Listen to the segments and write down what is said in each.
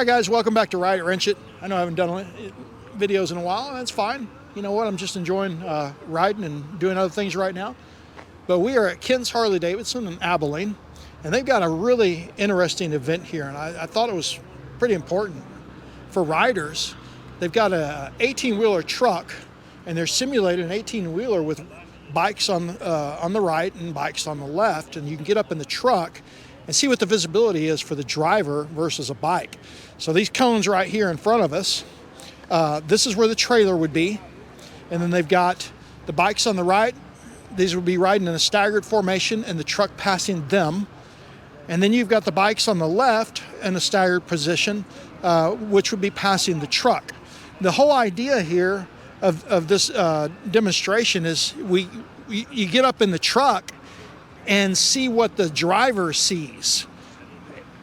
Alright guys, welcome back to Ride It Wrench It. I know I haven't done videos in a while, that's fine. You know what, I'm just enjoying riding and doing other things right now. But we are at Ken's Harley-Davidson in Abilene, and they've got a really interesting event here, and I thought it was pretty important for riders. They've got a 18-wheeler truck, and they're simulating an 18-wheeler with bikes on the right and bikes on the left, and you can get up in the truck and see what the visibility is for the driver versus a bike. So these cones right here in front of us, this is where the trailer would be, and then they've got the bikes on the right. These would be riding in a staggered formation and the truck passing them. And then you've got the bikes on the left in a staggered position, which would be passing the truck. The whole idea here of this demonstration is you get up in the truck and see what the driver sees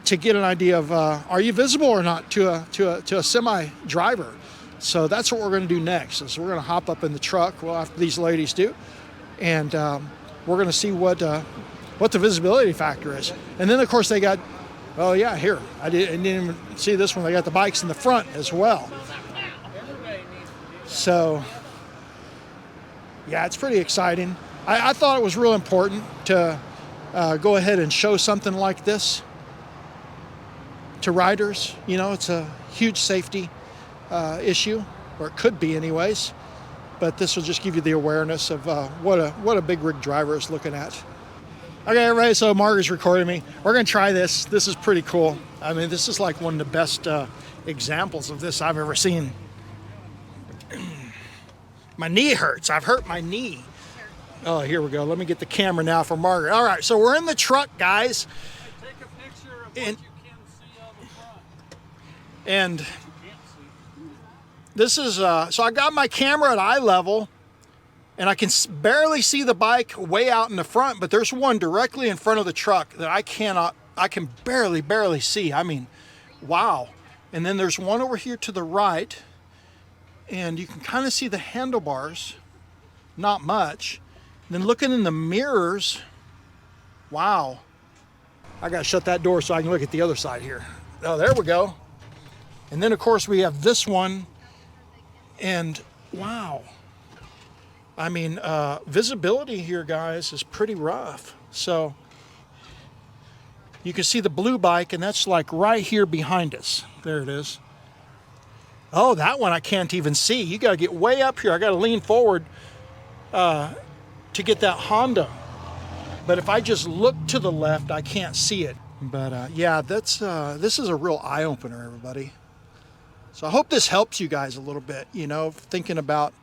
to get an idea of are you visible or not to a semi driver. So that's what we're going to do next. Is we're going to hop up in the truck, well, after these ladies do, and we're going to see what the visibility factor is. And then of course they got, oh yeah, here I didn't even see this one. They got the bikes in the front as well. So yeah, it's pretty exciting. I thought it was real important to go ahead and show something like this to riders. You know, it's a huge safety issue, or it could be anyways, but this will just give you the awareness of what a big rig driver is looking at. Okay, everybody, so Margaret's recording me. We're going to try this. This is pretty cool. I mean, this is like one of the best examples of this I've ever seen. My knee hurts. I've hurt my knee. Oh, here we go. Let me get the camera now for Margaret. All right, so we're in the truck, guys. Take a picture of what you can see on the front. And this is, so I got my camera at eye level, and I can barely see the bike way out in the front, but there's one directly in front of the truck that I can barely see. I mean, wow. And then there's one over here to the right, and you can kind of see the handlebars, not much. Then looking in the mirrors, wow. I gotta shut that door so I can look at the other side here. Oh, there we go. And then of course we have this one, and wow. I mean, visibility here, guys, is pretty rough. So you can see the blue bike, and that's like right here behind us. There it is. Oh, that one I can't even see. You gotta get way up here. I gotta lean forward to get that Honda. But if I just look to the left, I can't see it. But yeah, this is a real eye-opener, everybody. So I hope this helps you guys a little bit, you know, thinking about,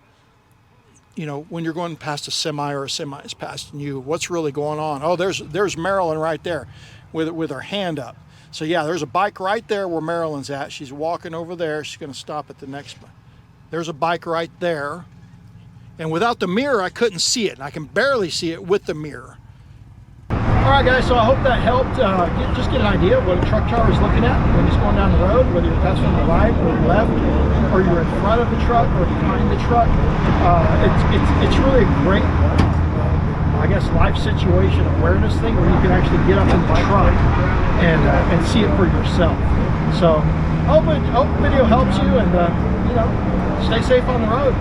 you know, when you're going past a semi or a semi is passing you, what's really going on? Oh, there's Marilyn right there with her hand up. So yeah, there's a bike right there where Marilyn's at. She's walking over there. She's going to stop at the next one. There's a bike right there. And without the mirror, I couldn't see it. And I can barely see it with the mirror. All right, guys, so I hope that helped just get an idea of what a truck driver is looking at when he's going down the road, whether you're passing on the right or the left, or you're in front of the truck or behind the truck. It's really a great, I guess, life situation awareness thing where you can actually get up in the truck and see it for yourself. So I hope the video helps you, and you know, stay safe on the road.